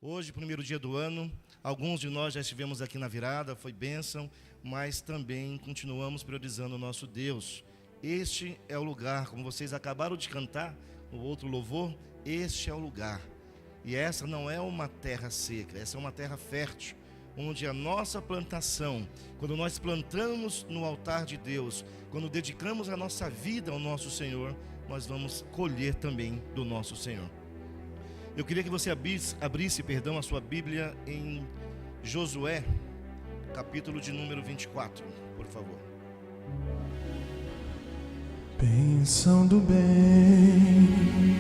Hoje, primeiro dia do ano, alguns de nós já estivemos aqui na virada, foi bênção, mas também continuamos priorizando o nosso Deus. Este é o lugar, como vocês acabaram de cantar, o outro louvor, este é o lugar. E essa não é uma terra seca, essa é uma terra fértil, onde a nossa plantação, quando nós plantamos no altar de Deus, quando dedicamos a nossa vida ao nosso Senhor, nós vamos colher também do nosso Senhor. Eu queria que você abrisse a sua Bíblia em Josué, capítulo de número 24, por favor. Pensando bem,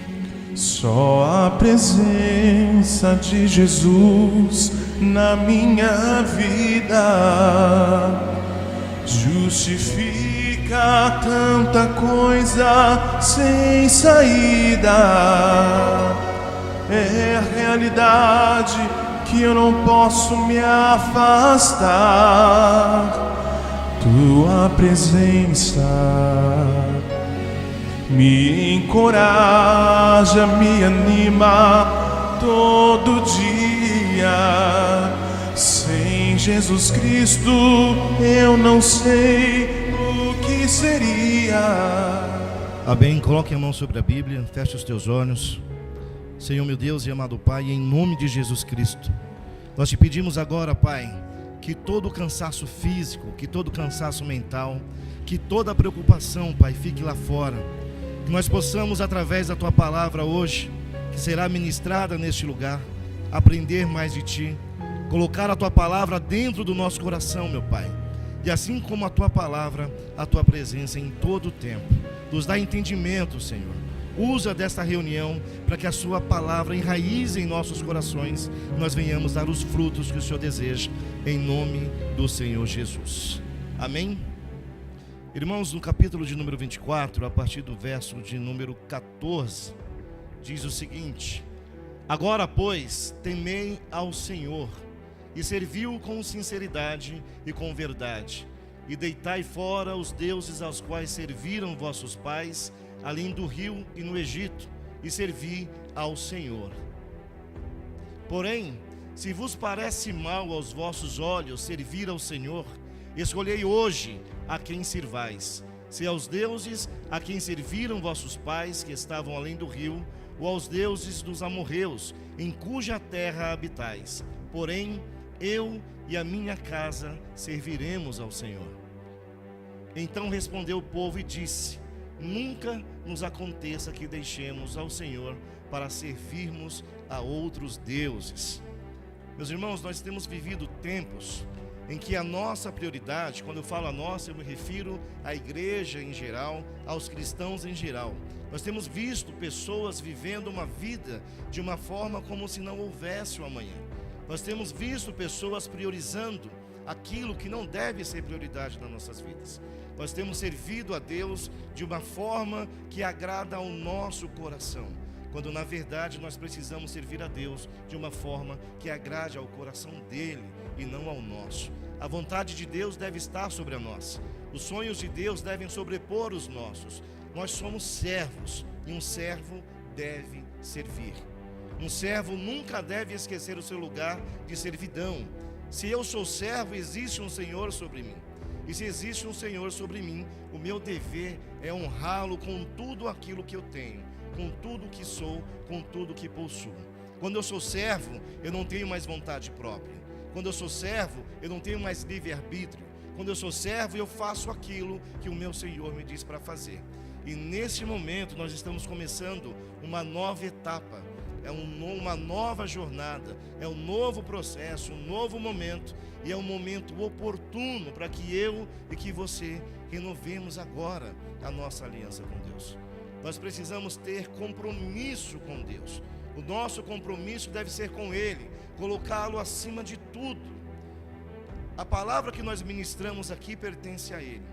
só a presença de Jesus na minha vida justifica tanta coisa sem saída. É a realidade que eu não posso me afastar. Tua presença me encoraja, me anima todo dia. Sem Jesus Cristo eu não sei o que seria. Amém. Coloque a mão sobre a Bíblia, feche os teus olhos. Senhor meu Deus e amado Pai, em nome de Jesus Cristo, nós te pedimos agora, Pai, que todo cansaço físico, que todo cansaço mental, que toda preocupação, Pai, fique lá fora. Que nós possamos, através da Tua palavra hoje, que será ministrada neste lugar, aprender mais de Ti, colocar a Tua palavra dentro do nosso coração, meu Pai. E assim como a Tua palavra, a Tua presença em todo o tempo. Nos dá entendimento, Senhor. Usa desta reunião para que a sua palavra enraize em nossos corações, nós venhamos dar os frutos que o Senhor deseja, em nome do Senhor Jesus. Amém? Irmãos, no capítulo de número 24, a partir do verso de número 14, diz o seguinte: agora, pois, temei ao Senhor, e servi-o com sinceridade e com verdade, e deitai fora os deuses aos quais serviram vossos pais, além do rio e no Egito, e servi ao Senhor. Porém, se vos parece mal aos vossos olhos servir ao Senhor, escolhei hoje a quem sirvais, se aos deuses a quem serviram vossos pais, que estavam além do rio, ou aos deuses dos amorreus, em cuja terra habitais. Porém, eu e a minha casa serviremos ao Senhor. Então respondeu o povo e disse: nunca nos aconteça que deixemos ao Senhor para servirmos a outros deuses. Meus irmãos, nós temos vivido tempos em que a nossa prioridade, quando eu falo a nossa, eu me refiro à igreja em geral, aos cristãos em geral. Nós temos visto pessoas vivendo uma vida de uma forma como se não houvesse o amanhã. Nós temos visto pessoas priorizando aquilo que não deve ser prioridade nas nossas vidas. Nós temos servido a Deus de uma forma que agrada ao nosso coração, quando na verdade nós precisamos servir a Deus de uma forma que agrade ao coração dele e não ao nosso. A vontade de Deus deve estar sobre a nossa. Os sonhos de Deus devem sobrepor os nossos. Nós somos servos e um servo deve servir. Um servo nunca deve esquecer o seu lugar de servidão. Se eu sou servo, existe um Senhor sobre mim. E se existe um Senhor sobre mim, o meu dever é honrá-lo com tudo aquilo que eu tenho, com tudo que sou, com tudo que possuo. Quando eu sou servo, eu não tenho mais vontade própria. Quando eu sou servo, eu não tenho mais livre-arbítrio. Quando eu sou servo, eu faço aquilo que o meu Senhor me diz para fazer. E neste momento nós estamos começando uma nova etapa. É uma nova jornada, é um novo processo, um novo momento, e é um momento oportuno para que eu e que você renovemos agora a nossa aliança com Deus. Nós precisamos ter compromisso com Deus. O nosso compromisso deve ser com Ele, colocá-lo acima de tudo. A palavra que nós ministramos aqui pertence a Ele.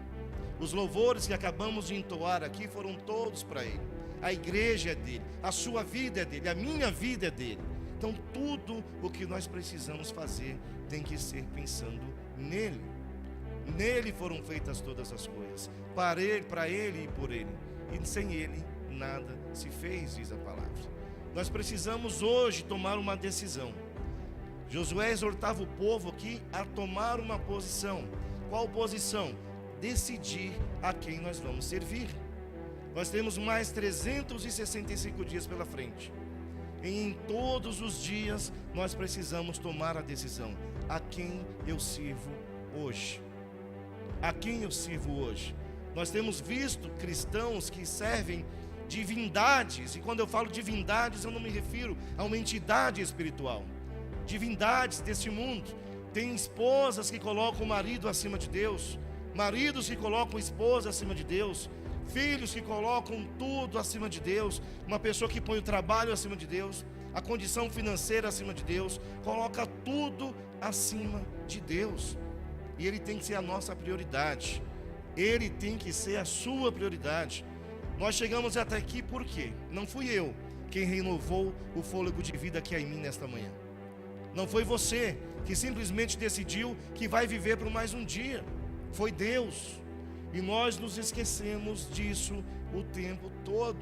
Os louvores que acabamos de entoar aqui foram todos para Ele. A igreja é dele, a sua vida é dele, a minha vida é dele. Então tudo o que nós precisamos fazer tem que ser pensando nele. Nele foram feitas todas as coisas, para ele e por ele, e sem ele nada se fez, diz a palavra. Nós precisamos hoje tomar uma decisão. Josué exortava o povo aqui a tomar uma posição. Qual posição? Decidir a quem nós vamos servir. Nós temos mais 365 dias pela frente. E em todos os dias nós precisamos tomar a decisão: a quem eu sirvo hoje? A quem eu sirvo hoje? Nós temos visto cristãos que servem divindades, e quando eu falo divindades, eu não me refiro a uma entidade espiritual. Divindades deste mundo. Tem esposas que colocam o marido acima de Deus, maridos que colocam a esposa acima de Deus, filhos que colocam tudo acima de Deus, uma pessoa que põe o trabalho acima de Deus, a condição financeira acima de Deus, coloca tudo acima de Deus. E ele tem que ser a nossa prioridade, ele tem que ser a sua prioridade. Nós chegamos até aqui por quê? Não fui eu quem renovou o fôlego de vida que há em mim nesta manhã. Não foi você que simplesmente decidiu que vai viver por mais um dia. Foi Deus. E nós nos esquecemos disso o tempo todo.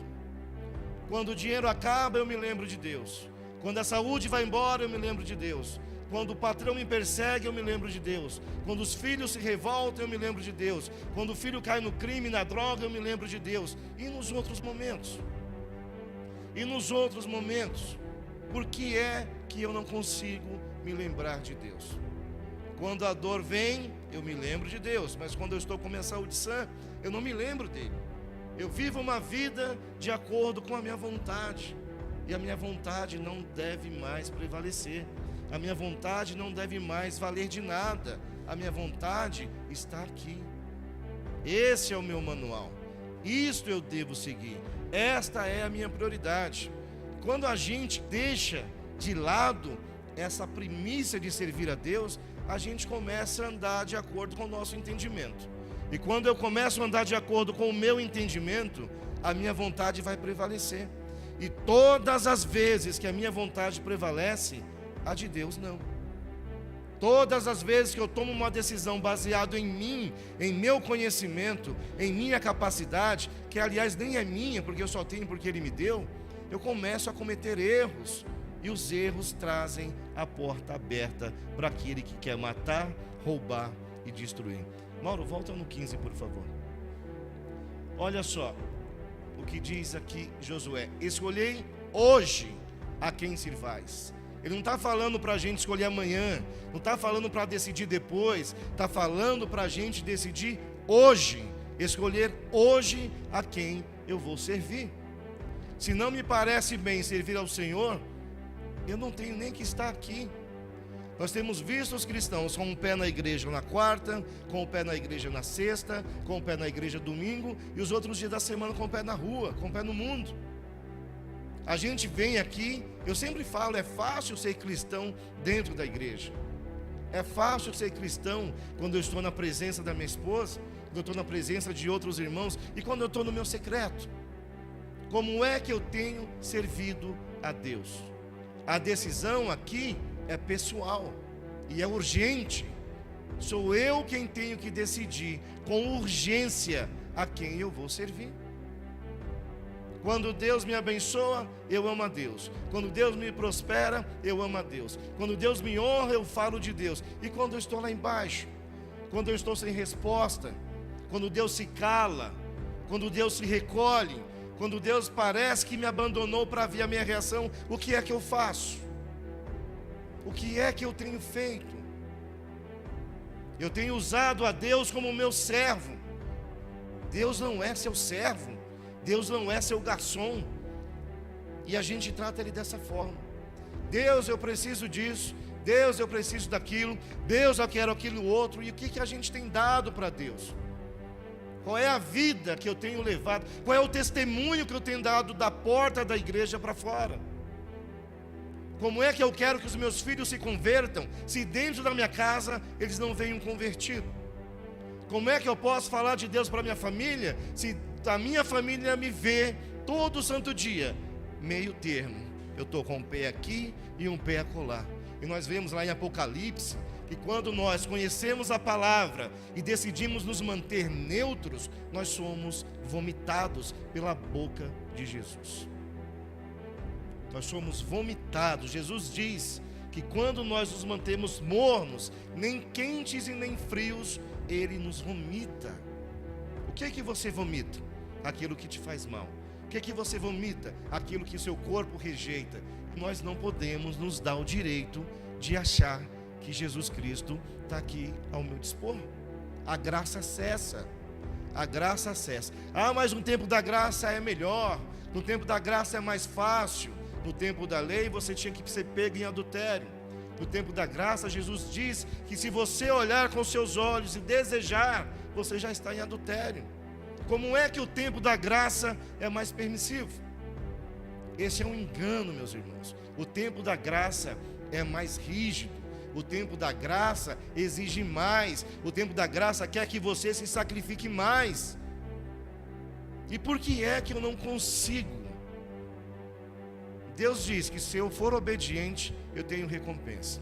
Quando o dinheiro acaba, eu me lembro de Deus. Quando a saúde vai embora, eu me lembro de Deus. Quando o patrão me persegue, eu me lembro de Deus. Quando os filhos se revoltam, eu me lembro de Deus. Quando o filho cai no crime, na droga, eu me lembro de Deus. E nos outros momentos? E nos outros momentos? Por que é que eu não consigo me lembrar de Deus? Quando a dor vem, eu me lembro de Deus. Mas quando eu estou com minha saúde sã, eu não me lembro dele. Eu vivo uma vida de acordo com a minha vontade. E a minha vontade não deve mais prevalecer. A minha vontade não deve mais valer de nada. A minha vontade está aqui. Esse é o meu manual. Isto eu devo seguir. Esta é a minha prioridade. Quando a gente deixa de lado essa primícia de servir a Deus, a gente começa a andar de acordo com o nosso entendimento. E quando eu começo a andar de acordo com o meu entendimento, a minha vontade vai prevalecer. E todas as vezes que a minha vontade prevalece, a de Deus não. Todas as vezes que eu tomo uma decisão baseada em mim, em meu conhecimento, em minha capacidade, que aliás nem é minha, porque eu só tenho porque Ele me deu, eu começo a cometer erros. E os erros trazem a porta aberta para aquele que quer matar, roubar e destruir. Mauro, volta no 15, por favor. Olha só o que diz aqui Josué: escolhei hoje a quem sirvais. Ele não está falando para a gente escolher amanhã, não está falando para decidir depois, está falando para a gente decidir hoje, escolher hoje a quem eu vou servir. Se não me parece bem servir ao Senhor, eu não tenho nem que estar aqui. Nós temos visto os cristãos com o pé na igreja na quarta, com o pé na igreja na sexta, com o pé na igreja domingo, e os outros dias da semana com o pé na rua, com o pé no mundo. A gente vem aqui, eu sempre falo, é fácil ser cristão dentro da igreja. É fácil ser cristão quando eu estou na presença da minha esposa, quando eu estou na presença de outros irmãos, e quando eu estou no meu secreto. Como é que eu tenho servido a Deus? A decisão aqui é pessoal e é urgente. Sou eu quem tenho que decidir com urgência a quem eu vou servir. Quando Deus me abençoa, eu amo a Deus. Quando Deus me prospera, eu amo a Deus. Quando Deus me honra, eu falo de Deus. E quando eu estou lá embaixo, quando eu estou sem resposta, quando Deus se cala, quando Deus se recolhe, quando Deus parece que me abandonou para ver a minha reação, o que é que eu faço? O que é que eu tenho feito? Eu tenho usado a Deus como meu servo. Deus não é seu servo. Deus não é seu garçom. E a gente trata Ele dessa forma. Deus, eu preciso disso. Deus, eu preciso daquilo. Deus, eu quero aquilo outro. E o que a gente tem dado para Deus? Qual é a vida que eu tenho levado? Qual é o testemunho que eu tenho dado da porta da igreja para fora? Como é que eu quero que os meus filhos se convertam, se dentro da minha casa eles não venham convertidos? Como é que eu posso falar de Deus para minha família, se a minha família me vê todo santo dia, meio termo, eu estou com um pé aqui e um pé acolá. E nós vemos lá em Apocalipse que quando nós conhecemos a palavra e decidimos nos manter neutros, nós somos vomitados pela boca de Jesus. Nós somos vomitados. Jesus diz que quando nós nos mantemos mornos, nem quentes e nem frios, Ele nos vomita. O que é que você vomita? Aquilo que te faz mal. O que é que você vomita? Aquilo que o seu corpo rejeita. Nós não podemos nos dar o direito de achar que Jesus Cristo está aqui ao meu dispor. A graça cessa. A graça cessa. Ah, mas no tempo da graça é melhor. No tempo da graça é mais fácil. No tempo da lei você tinha que ser pego em adultério. No tempo da graça, Jesus diz que se você olhar com seus olhos e desejar, você já está em adultério. Como é que o tempo da graça é mais permissivo? Esse é um engano, meus irmãos. O tempo da graça é mais rígido. O tempo da graça exige mais. O tempo da graça quer que você se sacrifique mais. E por que é que eu não consigo? Deus diz que se eu for obediente, eu tenho recompensa.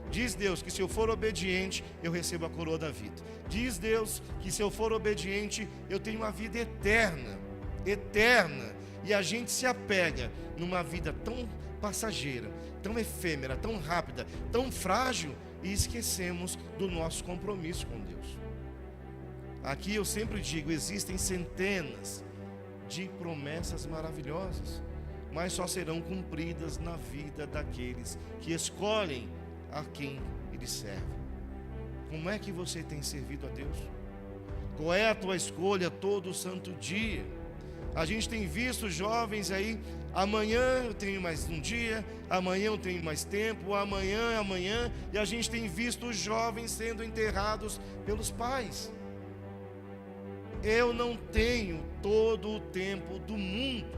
Diz Deus que se eu for obediente, eu recebo a coroa da vida. Diz Deus que se eu for obediente, eu tenho uma vida eterna. Eterna. E a gente se apega numa vida tão passageira, tão efêmera, tão rápida, tão frágil, e esquecemos do nosso compromisso com Deus. Aqui eu sempre digo, existem centenas de promessas maravilhosas, mas só serão cumpridas na vida daqueles que escolhem a quem eles servem. Como é que você tem servido a Deus? Qual é a tua escolha todo santo dia? A gente tem visto jovens aí, amanhã eu tenho mais um dia, amanhã eu tenho mais tempo, amanhã é amanhã, e a gente tem visto os jovens sendo enterrados pelos pais. Eu não tenho todo o tempo do mundo.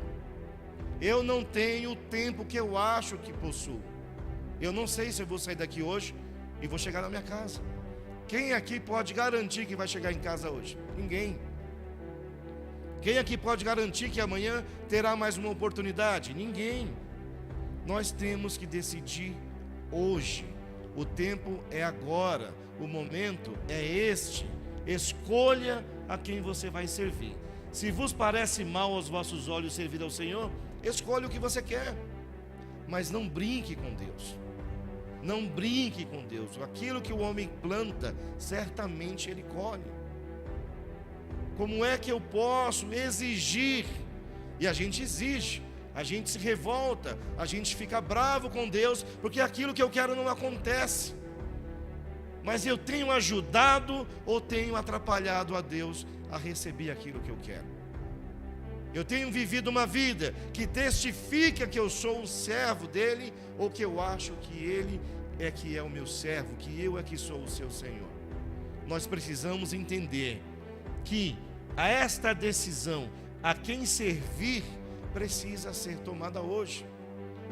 Eu não tenho o tempo que eu acho que possuo. Eu não sei se eu vou sair daqui hoje e vou chegar na minha casa. Quem aqui pode garantir que vai chegar em casa hoje? Ninguém. Quem aqui pode garantir que amanhã terá mais uma oportunidade? Ninguém. Nós temos que decidir hoje. O tempo é agora. O momento é este. Escolha a quem você vai servir. Se vos parece mal aos vossos olhos servir ao Senhor, escolha o que você quer. Mas não brinque com Deus. Não brinque com Deus. Aquilo que o homem planta, certamente ele colhe. Como é que eu posso exigir? E a gente exige, a gente se revolta, a gente fica bravo com Deus, porque aquilo que eu quero não acontece. Mas eu tenho ajudado ou tenho atrapalhado a Deus a receber aquilo que eu quero? Eu tenho vivido uma vida que testifica que eu sou um servo dele, ou que eu acho que ele é o meu servo, que eu é que sou o seu Senhor? Nós precisamos entender que esta decisão, a quem servir, precisa ser tomada hoje.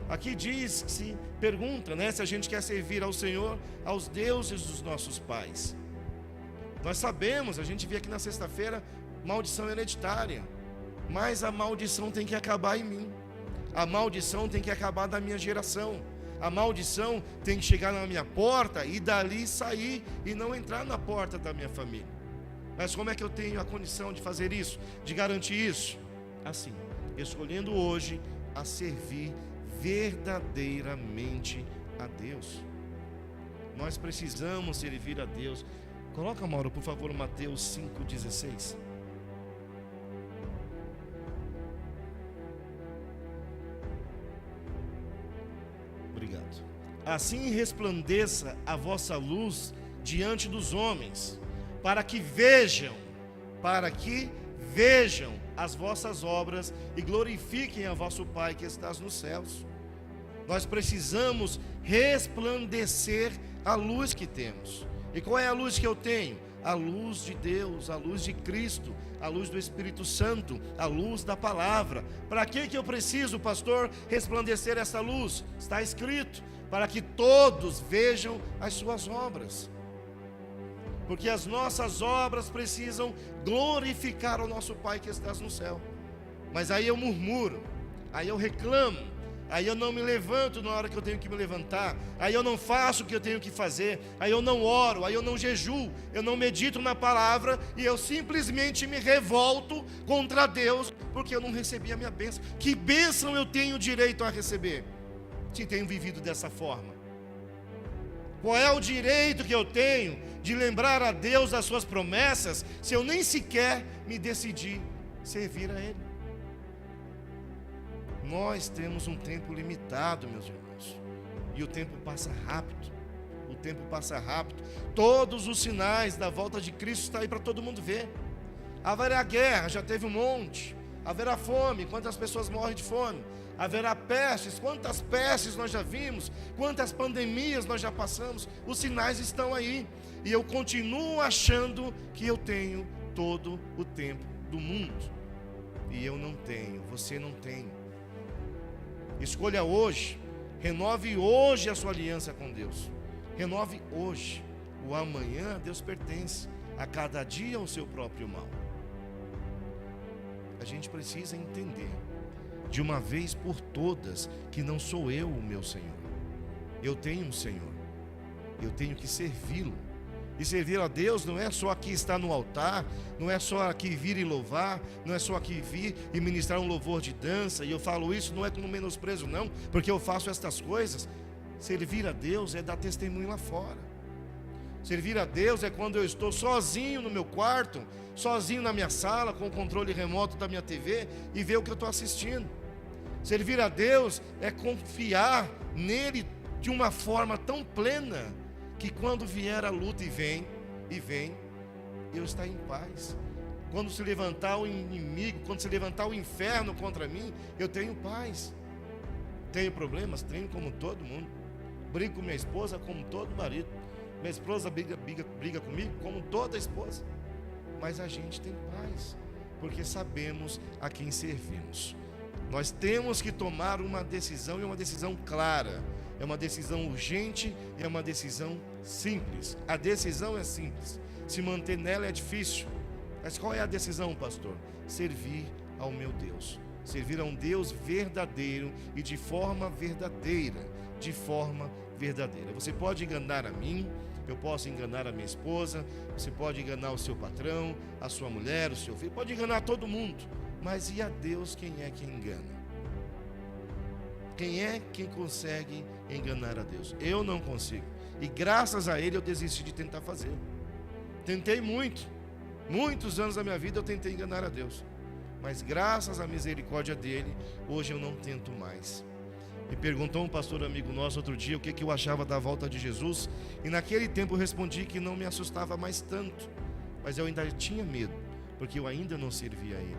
Aqui diz, se pergunta, se a gente quer servir ao Senhor, aos deuses dos nossos pais. Nós sabemos, a gente vê aqui na sexta-feira, maldição hereditária. Mas a maldição tem que acabar em mim. A maldição tem que acabar da minha geração. A maldição tem que chegar na minha porta e dali sair e não entrar na porta da minha família. Mas como é que eu tenho a condição de fazer isso, de garantir isso? Assim, escolhendo hoje a servir verdadeiramente a Deus. Nós precisamos servir a Deus. Coloca, Mauro, por favor, Mateus 5,16. Obrigado. Assim resplandeça a vossa luz diante dos homens, para que vejam as vossas obras e glorifiquem a vosso Pai que estás nos céus. Nós precisamos resplandecer a luz que temos. E qual é a luz que eu tenho? A luz de Deus, a luz de Cristo, a luz do Espírito Santo, a luz da palavra. Para que eu preciso, pastor, resplandecer essa luz? Está escrito, para que todos vejam as suas obras. Porque as nossas obras precisam glorificar o nosso Pai que estás no céu. Mas aí eu murmuro, aí eu reclamo, aí eu não me levanto na hora que eu tenho que me levantar, aí eu não faço o que eu tenho que fazer, aí eu não oro, aí eu não jejuo, eu não medito na palavra, e eu simplesmente me revolto contra Deus, porque eu não recebi a minha bênção. Que bênção eu tenho direito a receber, se tenho vivido dessa forma? Qual é o direito que eu tenho de lembrar a Deus das suas promessas, se eu nem sequer me decidi servir a Ele? Nós temos um tempo limitado, meus irmãos, e o tempo passa rápido. O tempo passa rápido. Todos os sinais da volta de Cristo estão aí para todo mundo ver. Haverá guerra, já teve um monte. Haverá fome, quantas pessoas morrem de fome. Haverá pestes, quantas pestes nós já vimos, quantas pandemias nós já passamos. Os sinais estão aí, e eu continuo achando que eu tenho todo o tempo do mundo, e eu não tenho, você não tem. Escolha hoje, renove hoje a sua aliança com Deus, renove hoje. O amanhã a Deus pertence, a cada dia o seu próprio mal. A gente precisa entender de uma vez por todas que não sou eu o meu Senhor. Eu tenho um Senhor, eu tenho que servi-lo. E servir a Deus não é só aqui estar no altar, não é só aqui vir e louvar, não é só aqui vir e ministrar um louvor de dança. E eu falo isso não é como menosprezo não, porque eu faço estas coisas. Servir a Deus é dar testemunho lá fora. Servir a Deus é quando eu estou sozinho no meu quarto, sozinho na minha sala, com o controle remoto da minha TV e ver o que eu estou assistindo. Servir a Deus é confiar nele de uma forma tão plena, que quando vier a luta e vem, eu estar em paz. Quando se levantar o inimigo, quando se levantar o inferno contra mim, eu tenho paz. Tenho problemas? Tenho, como todo mundo. Brigo com minha esposa como todo marido. Minha esposa briga comigo como toda esposa. Mas a gente tem paz, porque sabemos a quem servimos. Nós temos que tomar uma decisão, e uma decisão clara. É uma decisão urgente e é uma decisão simples. A decisão é simples, se manter nela é difícil. Mas qual é a decisão, pastor? Servir ao meu Deus. Servir a um Deus verdadeiro e de forma verdadeira. De forma verdadeira. Você pode enganar a mim, eu posso enganar a minha esposa, você pode enganar o seu patrão, a sua mulher, o seu filho, pode enganar todo mundo. Mas e a Deus, quem é que engana? Quem é quem consegue enganar a Deus? Eu não consigo. E graças a Ele eu desisti de tentar fazer. Tentei muitos anos da minha vida eu tentei enganar a Deus. Mas graças à misericórdia dEle, hoje eu não tento mais. Me perguntou um pastor amigo nosso outro dia o que eu achava da volta de Jesus. E naquele tempo eu respondi que não me assustava mais tanto. Mas eu ainda tinha medo, porque eu ainda não servia a Ele.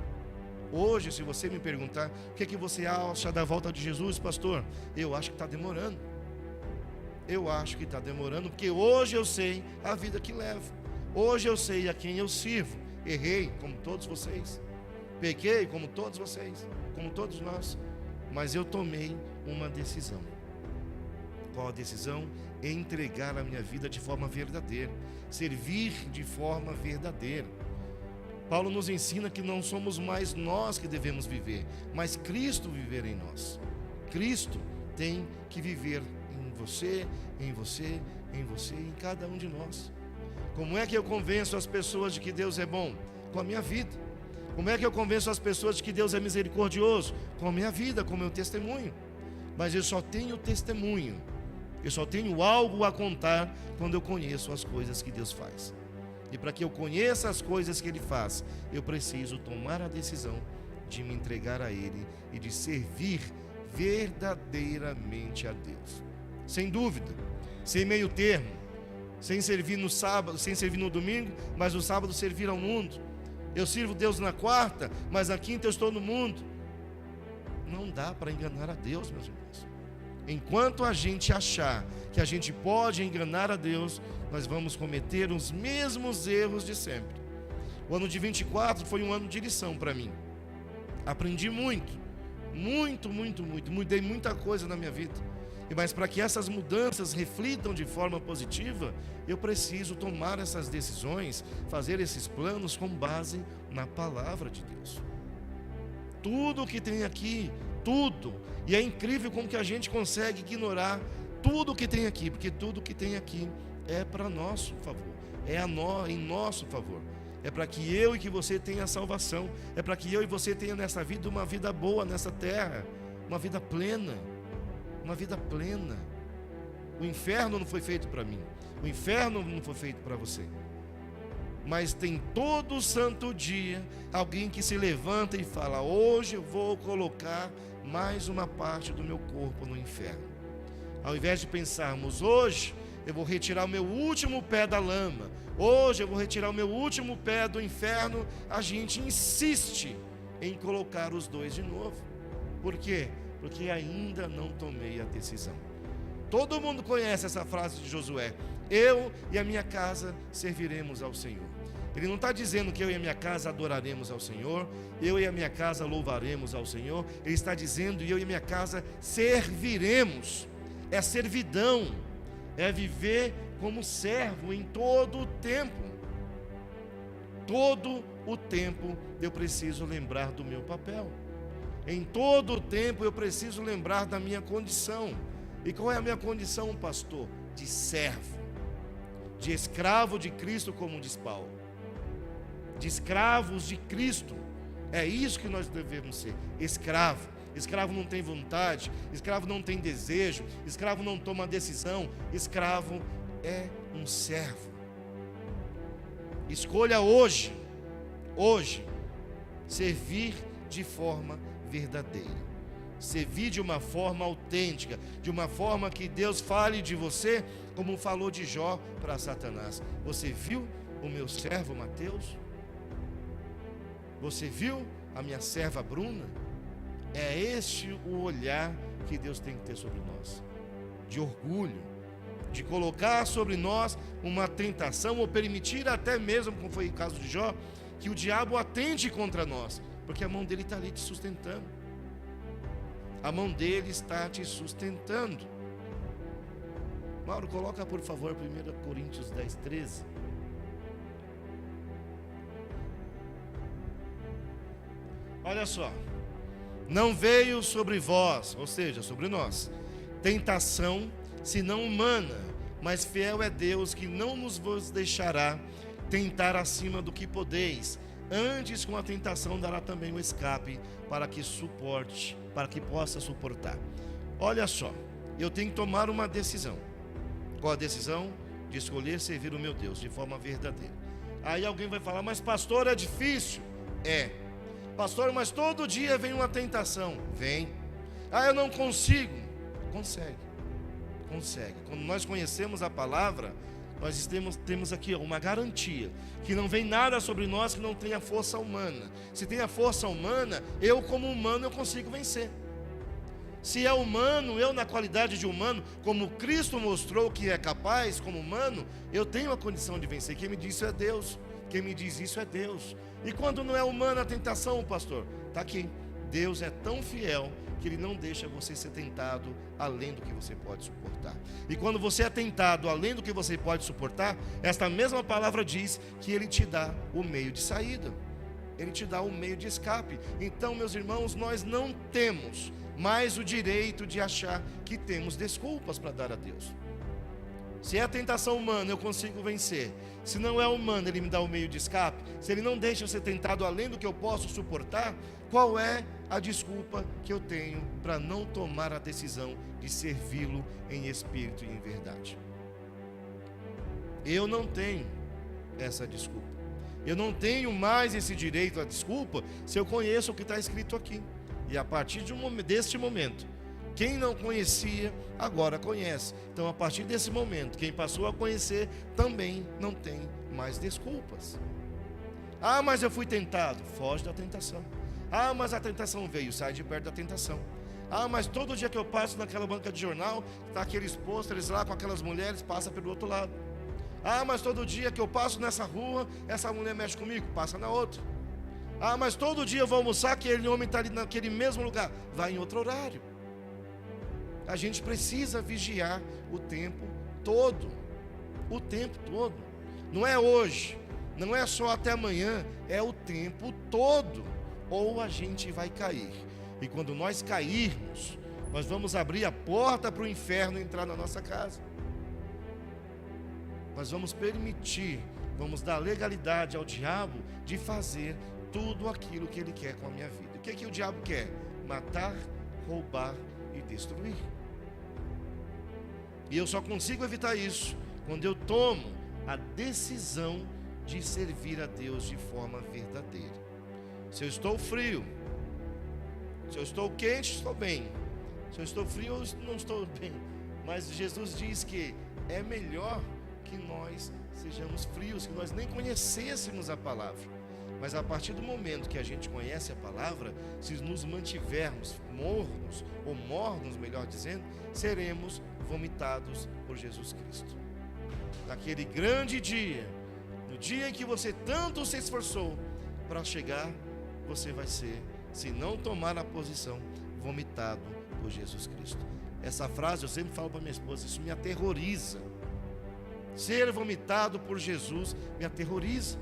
Hoje, se você me perguntar o que você acha da volta de Jesus, pastor, eu acho que está demorando. Eu acho que está demorando, porque hoje eu sei a vida que levo. Hoje eu sei a quem eu sirvo. Errei, como todos vocês. Pequei, como todos vocês, como todos nós. Mas eu tomei uma decisão. Qual a decisão? Entregar a minha vida de forma verdadeira. Servir de forma verdadeira. Paulo nos ensina que não somos mais nós que devemos viver, mas Cristo viver em nós. Cristo tem que viver em você, em você, em você, em cada um de nós. Como é que eu convenço as pessoas de que Deus é bom? Com a minha vida. Como é que eu convenço as pessoas de que Deus é misericordioso? Com a minha vida, com o meu testemunho. Mas eu só tenho testemunho, eu só tenho algo a contar quando eu conheço as coisas que Deus faz. E para que eu conheça as coisas que Ele faz, eu preciso tomar a decisão de me entregar a Ele e de servir verdadeiramente a Deus. Sem dúvida, sem meio termo, sem servir no sábado, sem servir no domingo, mas no sábado servir ao mundo. Eu sirvo Deus na quarta, mas na quinta eu estou no mundo. Não dá para enganar a Deus, meus irmãos. Enquanto a gente achar que a gente pode enganar a Deus, nós vamos cometer os mesmos erros de sempre. O ano de 24 foi um ano de lição para mim. Aprendi muito, mudei muita coisa na minha vida. Mas para que essas mudanças reflitam de forma positiva, eu preciso tomar essas decisões, fazer esses planos com base na palavra de Deus. Tudo que tem aqui, tudo. E é incrível como que a gente consegue ignorar tudo que tem aqui, porque tudo que tem aqui é para nosso favor, em nosso favor. É para que eu e que você tenha salvação, é para que eu e você tenha nessa vida uma vida boa nessa terra, uma vida plena, uma vida plena. O inferno não foi feito para mim, o inferno não foi feito para você. Mas tem todo santo dia alguém que se levanta e fala: hoje eu vou colocar mais uma parte do meu corpo no inferno. Ao invés de pensarmos: hoje eu vou retirar o meu último pé da lama, hoje eu vou retirar o meu último pé do inferno, a gente insiste em colocar os dois de novo. Por quê? Porque ainda não tomei a decisão. Todo mundo conhece essa frase de Josué: eu e a minha casa serviremos ao Senhor. Ele não está dizendo que eu e a minha casa adoraremos ao Senhor, eu e a minha casa louvaremos ao Senhor. Ele está dizendo: eu e a minha casa serviremos. É servidão, é viver como servo em todo o tempo. Todo o tempo eu preciso lembrar do meu papel. Em todo o tempo eu preciso lembrar da minha condição. E qual é a minha condição, pastor? De servo, de escravo de Cristo, como diz Paulo, de escravos de Cristo. É isso que nós devemos ser: escravo. Escravo não tem vontade, escravo não tem desejo, escravo não toma decisão, escravo é um servo. Escolha hoje, servir de forma verdadeira, servir de uma forma autêntica, de uma forma que Deus fale de você, como falou de Jó para Satanás: você viu o meu servo Mateus? Você viu a minha serva Bruna? É este o olhar que Deus tem que ter sobre nós, de orgulho, de colocar sobre nós uma tentação, ou permitir até mesmo, como foi o caso de Jó, que o diabo atente contra nós, porque a mão dele está ali te sustentando. A mão dele está te sustentando. Mauro, coloca por favor 1 Coríntios 10, 13. Olha só: não veio sobre vós, ou seja, sobre nós, tentação senão humana, mas fiel é Deus, que não vos deixará tentar acima do que podeis. Antes, com a tentação dará também o escape, para que possa suportar. Olha só, eu tenho que tomar uma decisão. Qual a decisão? De escolher servir o meu Deus de forma verdadeira. Aí alguém vai falar: mas pastor, é difícil. É. Pastor, mas todo dia vem uma tentação. Vem. Ah, eu não consigo. Consegue. Quando nós conhecemos a palavra, nós temos aqui uma garantia, que não vem nada sobre nós que não tenha força humana. Se tem a força humana, eu como humano eu consigo vencer. Se é humano, eu na qualidade de humano, como Cristo mostrou que é capaz como humano, eu tenho a condição de vencer. Quem me diz isso é Deus. Quem me diz isso é Deus. E quando não é humana a tentação, pastor? Está aqui: Deus é tão fiel que Ele não deixa você ser tentado além do que você pode suportar. E quando você é tentado além do que você pode suportar, esta mesma palavra diz que Ele te dá o meio de saída, Ele te dá o meio de escape. Então, meus irmãos, nós não temos mais o direito de achar que temos desculpas para dar a Deus. Se é a tentação humana, eu consigo vencer. Se não é humano, Ele me dá o meio de escape. Se Ele não deixa eu ser tentado além do que eu posso suportar, qual é a desculpa que eu tenho para não tomar a decisão de servi-lo em espírito e em verdade? Eu não tenho essa desculpa. Eu não tenho mais esse direito à desculpa se eu conheço o que está escrito aqui. E a partir deste momento, quem não conhecia, agora conhece. Então, a partir desse momento, quem passou a conhecer, também não tem mais desculpas. Ah, mas eu fui tentado. Foge da tentação. Ah, mas a tentação veio. Sai de perto da tentação. Ah, mas todo dia que eu passo naquela banca de jornal, está aqueles pôsteres lá com aquelas mulheres, passa pelo outro lado. Ah, mas todo dia que eu passo nessa rua, essa mulher mexe comigo, passa na outra. Ah, mas todo dia eu vou almoçar, aquele homem está ali naquele mesmo lugar, vai em outro horário. A gente precisa vigiar o tempo todo. O tempo todo. Não é hoje, não é só até amanhã, é o tempo todo. Ou a gente vai cair. E quando nós cairmos, nós vamos abrir a porta para o inferno entrar na nossa casa. Nós vamos permitir, vamos dar legalidade ao diabo de fazer tudo aquilo que ele quer com a minha vida. O que é que o diabo quer? Matar, roubar e destruir. E eu só consigo evitar isso quando eu tomo a decisão de servir a Deus de forma verdadeira. Se eu estou frio, se eu estou quente, estou bem. Se eu estou frio, eu não estou bem. Mas Jesus diz que é melhor que nós sejamos frios, que nós nem conhecêssemos a palavra. Mas a partir do momento que a gente conhece a palavra, se nos mantivermos mornos, ou mornos, melhor dizendo, seremos vomitados por Jesus Cristo. Naquele grande dia, no dia em que você tanto se esforçou para chegar, você vai ser, se não tomar a posição, vomitado por Jesus Cristo. Essa frase eu sempre falo para minha esposa, isso me aterroriza. Ser vomitado por Jesus me aterroriza.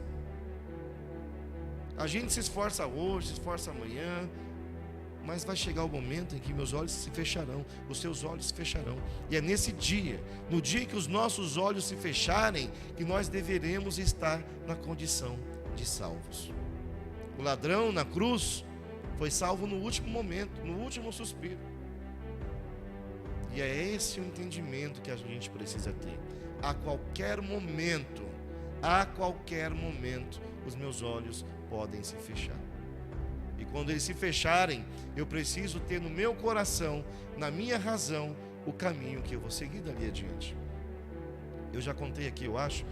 A gente se esforça hoje, se esforça amanhã, mas vai chegar o momento em que meus olhos se fecharão, os seus olhos se fecharão. E é nesse dia, no dia em que os nossos olhos se fecharem, que nós deveremos estar na condição de salvos. O ladrão na cruz foi salvo no último momento, no último suspiro. E é esse o entendimento que a gente precisa ter. A qualquer momento, os meus olhos podem se fechar. E quando eles se fecharem, eu preciso ter no meu coração, na minha razão, o caminho que eu vou seguir dali adiante. Eu já contei aqui, eu acho,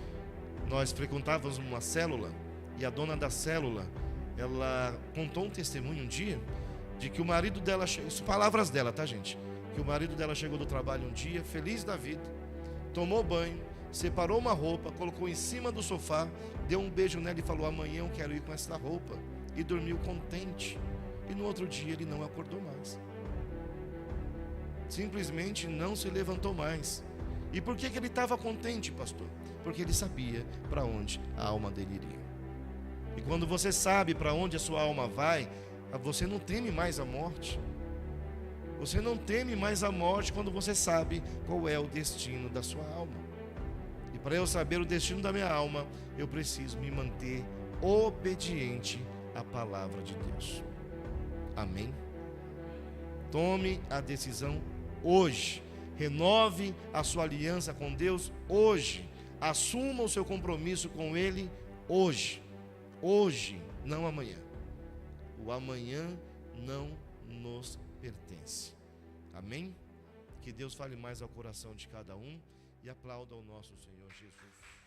nós frequentávamos uma célula, e a dona da célula, ela contou um testemunho um dia, de que o marido dela, palavras dela, tá, gente? Que o marido dela chegou do trabalho um dia, feliz da vida, tomou banho, separou uma roupa, colocou em cima do sofá, deu um beijo nela e falou: amanhã eu quero ir com essa roupa. E dormiu contente. E no outro dia ele não acordou mais. Simplesmente não se levantou mais. E por que ele estava contente, pastor? Porque ele sabia para onde a alma dele iria. E quando você sabe para onde a sua alma vai, você não teme mais a morte. Você não teme mais a morte quando você sabe qual é o destino da sua alma. E para eu saber o destino da minha alma, eu preciso me manter obediente à palavra de Deus. Amém? Tome a decisão hoje. Renove a sua aliança com Deus hoje. Assuma o seu compromisso com Ele hoje. Hoje, não amanhã. O amanhã não nos pertence. Amém? Que Deus fale mais ao coração de cada um e aplauda o nosso Senhor Jesus.